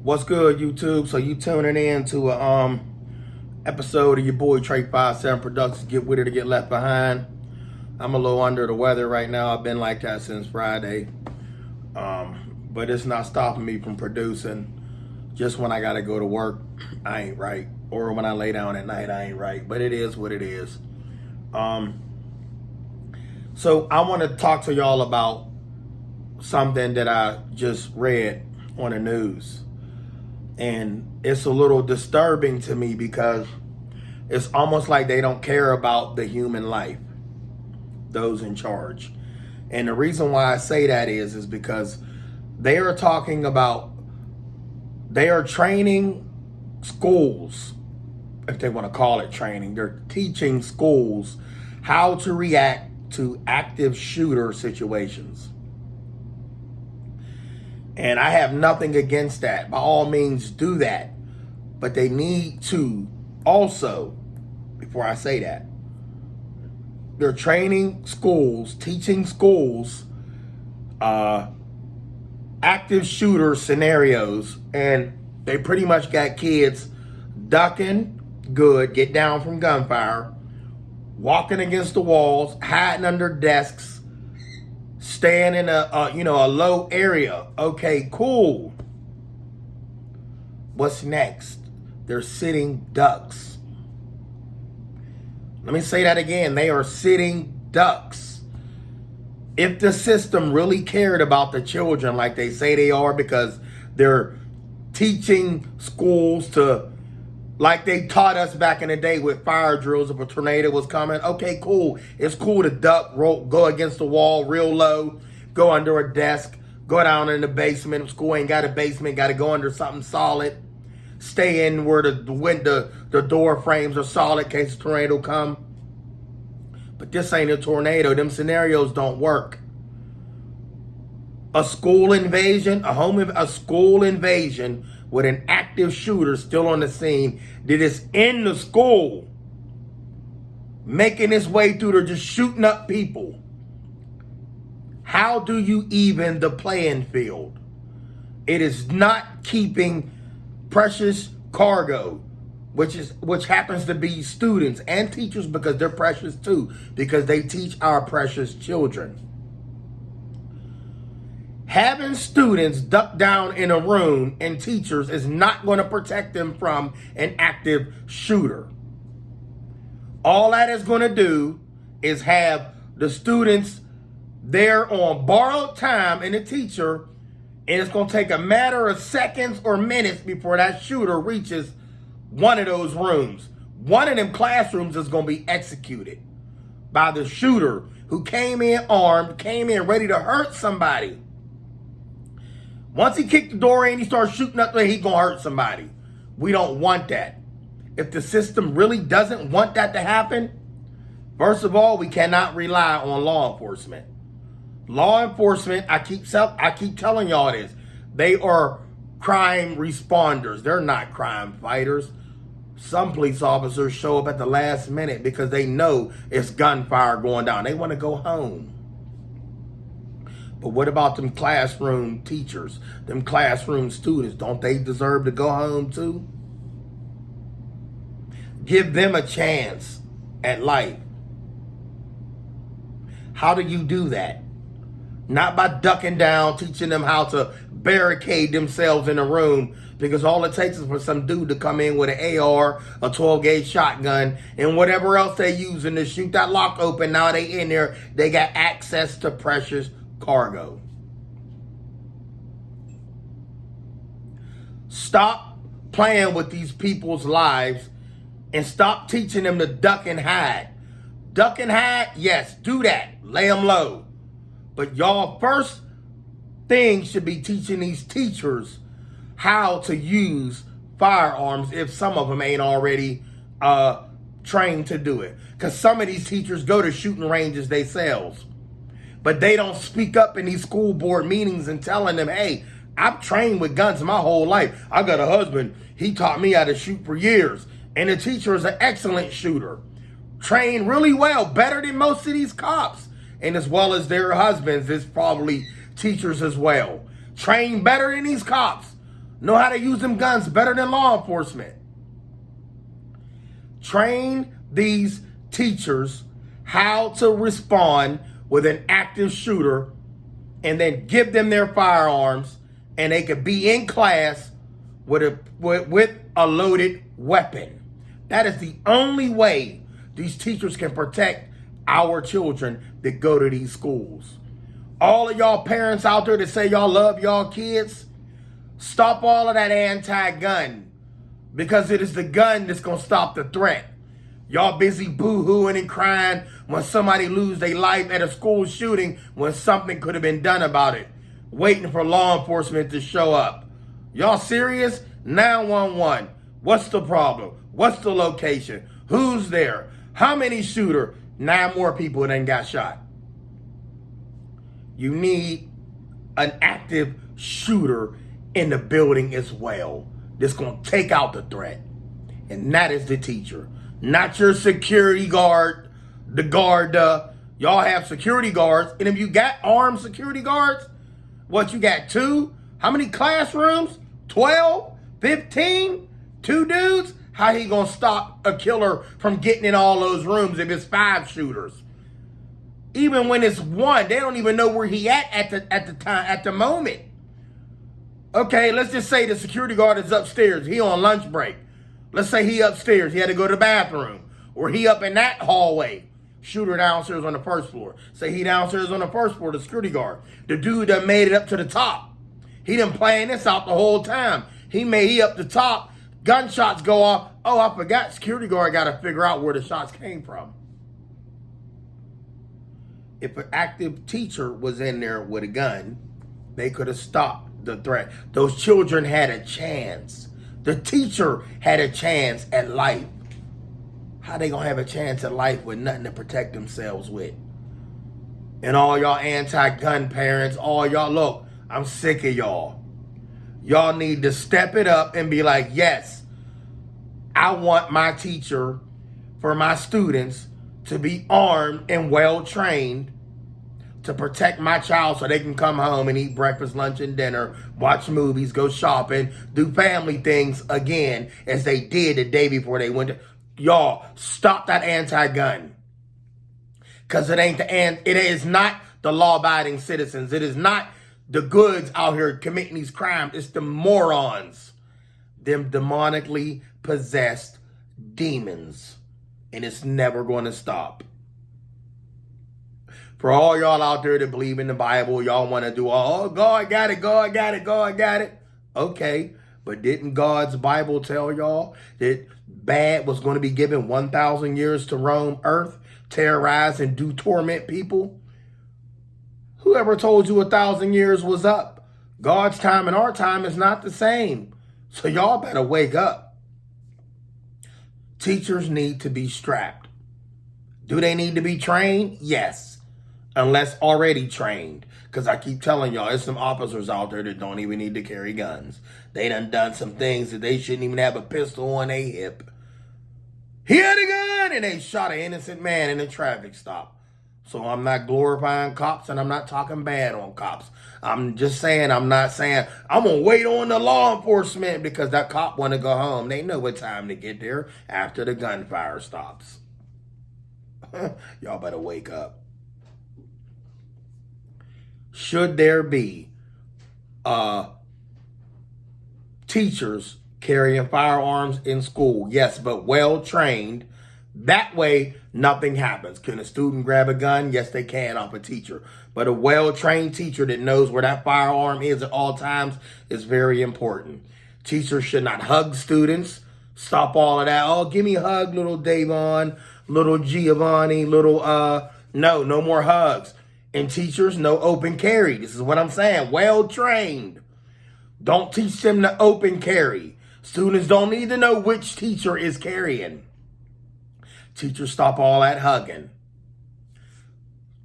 What's good, YouTube? So you tuning in to a episode of your boy Trey 57 Productions. Get with it or get left behind. I'm a little under the weather right now. I've been like that since Friday, but it's not stopping me from producing. Just when I gotta go to work, I ain't right, or when I lay down at night, I ain't right. But it is what it is. So I want to talk to y'all about something that I just read on the news. And it's a little disturbing to me because it's almost like they don't care about the human life, those in charge. And the reason why I say that is because they are talking about, they are training schools, if they want to call it training, they're teaching schools how to react to active shooter situations. And I have nothing against that. By all means, do that. But they need to also, before I say that, they're training schools, teaching schools, active shooter scenarios. And they pretty much got kids ducking, good, get down from gunfire, walking against the walls, hiding under desks, staying in a low area. Okay, cool. What's next? They're sitting ducks. Let me say that again. They are sitting ducks. If the system really cared about the children like they say they are, because they're teaching schools to, like they taught us back in the day with fire drills, if a tornado was coming, okay, cool. It's cool to duck, roll, go against the wall real low, go under a desk, go down in the basement. If school ain't got a basement, got to go under something solid. Stay in where the door frames are solid in case a tornado come. But this ain't a tornado. Them scenarios don't work. A school invasion, a school invasion with an active shooter still on the scene that is in the school, making his way through there, just shooting up people. How do you even the playing field? It is not keeping precious cargo, which happens to be students and teachers, because they're precious too, because they teach our precious children. Having students duck down in a room and teachers is not going to protect them from an active shooter. All that is going to do is have the students there on borrowed time and the teacher, and it's going to take a matter of seconds or minutes before that shooter reaches one of those rooms. One of them classrooms is going to be executed by the shooter who came in armed, came in ready to hurt somebody. Once he kicked the door in, he starts shooting up there, he's going to hurt somebody. We don't want that. If the system really doesn't want that to happen, first of all, we cannot rely on law enforcement. Law enforcement, I keep telling y'all this, they are crime responders. They're not crime fighters. Some police officers show up at the last minute because they know it's gunfire going down. They want to go home. But what about them classroom teachers, them classroom students? Don't they deserve to go home too? Give them a chance at life. How do you do that? Not by ducking down, teaching them how to barricade themselves in a room, because all it takes is for some dude to come in with an AR, a 12-gauge shotgun, and whatever else they using to shoot that lock open. Now they in there, they got access to precious cargo. Stop playing with these people's lives and stop teaching them to duck and hide. Duck and hide, yes, do that. Lay them low. But y'all first thing should be teaching these teachers how to use firearms, if some of them ain't already trained to do it. Because some of these teachers go to shooting ranges themselves. But they don't speak up in these school board meetings and telling them, hey, I've trained with guns my whole life. I got a husband. He taught me how to shoot for years. And the teacher is an excellent shooter. Trained really well, better than most of these cops. And as well as their husbands, is probably teachers as well. train better than these cops, know how to use them guns better than law enforcement. Train these teachers how to respond with an active shooter, and then give them their firearms, and they could be in class with a loaded weapon. That is the only way these teachers can protect our children that go to these schools. All of y'all parents out there that say y'all love y'all kids, stop all of that anti-gun, because it is the gun that's going to stop the threat. Y'all busy boo-hooing and crying when somebody lose their life at a school shooting when something could have been done about it, waiting for law enforcement to show up. Y'all serious? 911. What's the problem? What's the location? Who's there? How many shooter? 9 more people that got shot. You need an active shooter in the building as well that's going to take out the threat. And that is the teacher. Not your security guard, the guard. Y'all have security guards. And if you got armed security guards, what, you got 2? How many classrooms? 12? 15? 2 dudes? How he going to stop a killer from getting in all those rooms if it's 5 shooters? Even when it's 1, they don't even know where he at the moment. Okay, let's just say the security guard is upstairs. He on lunch break. Let's say he upstairs. He had to go to the bathroom. Or he up in that hallway. Shooter downstairs on the first floor. Say he downstairs on the first floor, the security guard. The dude that made it up to the top. He done playing this out the whole time. He up the top. Gunshots go off. Oh, I forgot. Security guard got to figure out where the shots came from. If an active teacher was in there with a gun, they could have stopped the threat. Those children had a chance. The teacher had a chance at life. How they gonna have a chance at life with nothing to protect themselves with? And all y'all anti-gun parents, all y'all, look, I'm sick of y'all. Y'all need to step it up and be like, yes, I want my teacher for my students to be armed and well-trained to protect my child so they can come home and eat breakfast, lunch, and dinner, watch movies, go shopping, do family things again as they did the day before they went to... Y'all, stop that anti-gun. Because it is not the law-abiding citizens. It is not the goods out here committing these crimes. It's the morons. Them demonically possessed demons. And it's never going to stop. For all y'all out there that believe in the Bible, y'all want to do, oh, God got it, God got it, God got it. Okay, but didn't God's Bible tell y'all that bad was going to be given 1,000 years to roam earth, terrorize and do torment people? Whoever told you 1,000 years was up? God's time and our time is not the same. So y'all better wake up. Teachers need to be strapped. Do they need to be trained? Yes. Unless already trained. Because I keep telling y'all, there's some officers out there that don't even need to carry guns. They done some things that they shouldn't even have a pistol on their hip. He had a gun and they shot an innocent man in a traffic stop. So I'm not glorifying cops and I'm not talking bad on cops. I'm just saying, I'm not saying I'm going to wait on the law enforcement because that cop want to go home. They know what time to get there after the gunfire stops. Y'all better wake up. Should there be teachers carrying firearms in school? Yes, but well trained. That way, nothing happens. Can a student grab a gun? Yes, they can off a teacher. But a well-trained teacher that knows where that firearm is at all times is very important. Teachers should not hug students. Stop all of that. Oh, give me a hug, little Davon, little Giovanni, little, no more hugs. And teachers, no open carry. This is what I'm saying. Well-trained. Don't teach them to open carry. Students don't need to know which teacher is carrying. Teachers, stop all that hugging.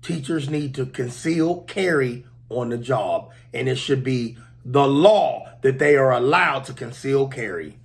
Teachers need to conceal carry on the job. And it should be the law that they are allowed to conceal carry.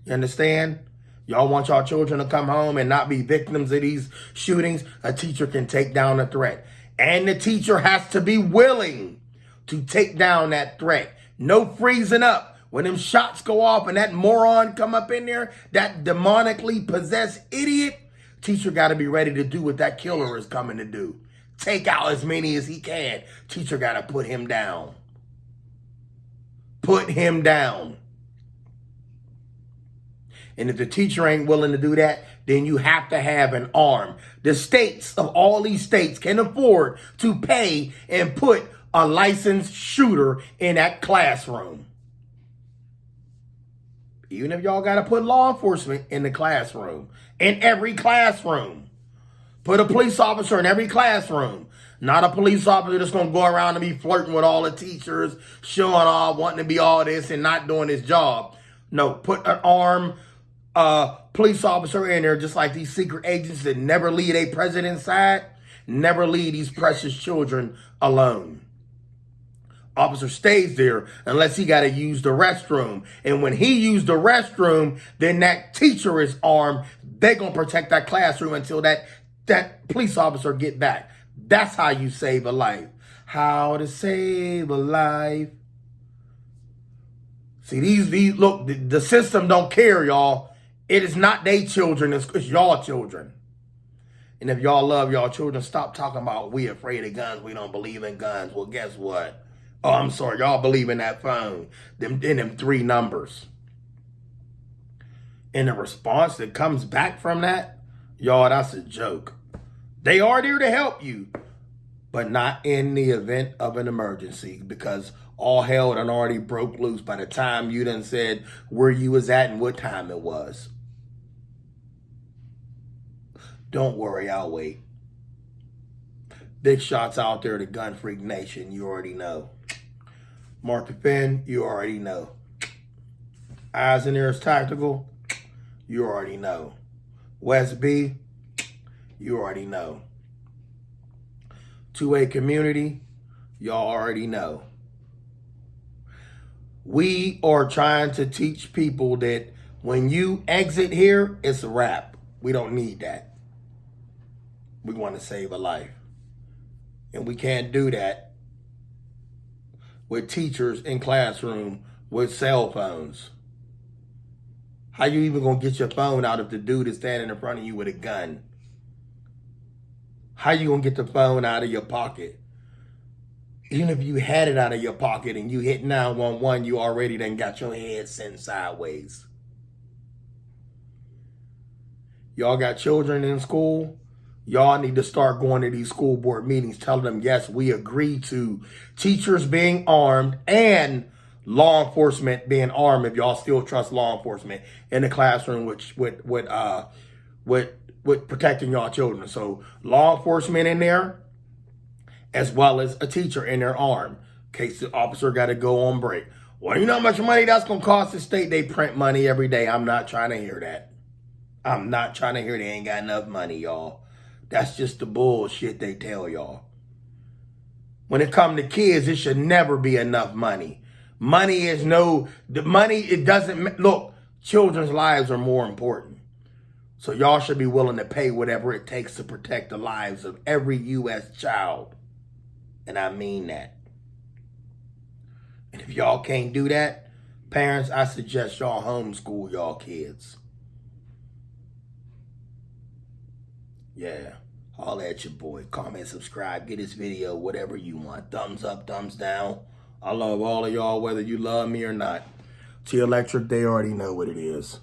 You understand? Y'all want y'all children to come home and not be victims of these shootings? A teacher can take down a threat. And the teacher has to be willing to take down that threat. No freezing up. When them shots go off and that moron come up in there, that demonically possessed idiot, teacher got to be ready to do what that killer is coming to do. Take out as many as he can. Teacher got to put him down. Put him down. And if the teacher ain't willing to do that, then you have to have an arm. The states of all these states can afford to pay and put a licensed shooter in that classroom. Even if y'all got to put law enforcement in the classroom, in every classroom. Put a police officer in every classroom. Not a police officer that's going to go around and be flirting with all the teachers, showing off, wanting to be all this and not doing his job. No, put an armed police officer in there, just like these secret agents that never leave a president's side, never leave these precious children alone. Officer stays there unless he got to use the restroom. And when he used the restroom, then that teacher is armed. They're going to protect that classroom until that police officer get back. That's how you save a life. How to save a life. See, these look, the system don't care, y'all. It is not they children, it's y'all children. And if y'all love y'all children, stop talking about we afraid of guns, we don't believe in guns. Well, guess what? Oh, I'm sorry, y'all believe in that phone, them 3 numbers. And the response that comes back from that, y'all, that's a joke. They are there to help you, but not in the event of an emergency, because all hell done already broke loose by the time you done said where you was at and what time it was. Don't worry, I'll wait. Big shots out there to Gun Freak Nation, you already know. Mark Finn, you already know. Eyes and Ears Tactical, you already know. West B, you already know. 2A Community, y'all already know. We are trying to teach people that when you exit here, it's a wrap. We don't need that. We want to save a life. And we can't do that with teachers in classroom with cell phones. How you even going to get your phone out if the dude is standing in front of you with a gun? How you going to get the phone out of your pocket? Even if you had it out of your pocket and you hit 911, you already done got your head sent sideways. Y'all got children in school? Y'all need to start going to these school board meetings, telling them, yes, we agree to teachers being armed and law enforcement being armed if y'all still trust law enforcement in the classroom with protecting y'all children. So law enforcement in there, as well as a teacher in their arm, in case the officer got to go on break. Well, you know how much money that's going to cost the state? They print money every day. I'm not trying to hear that. I'm not trying to hear they ain't got enough money, y'all. That's just the bullshit they tell y'all. When it comes to kids, it should never be enough money. It doesn't, look, children's lives are more important. So y'all should be willing to pay whatever it takes to protect the lives of every U.S. child. And I mean that. And if y'all can't do that, parents, I suggest y'all homeschool y'all kids. Yeah, holla at your boy. Comment, subscribe, get this video, whatever you want. Thumbs up, thumbs down. I love all of y'all, whether you love me or not. T Electric, they already know what it is.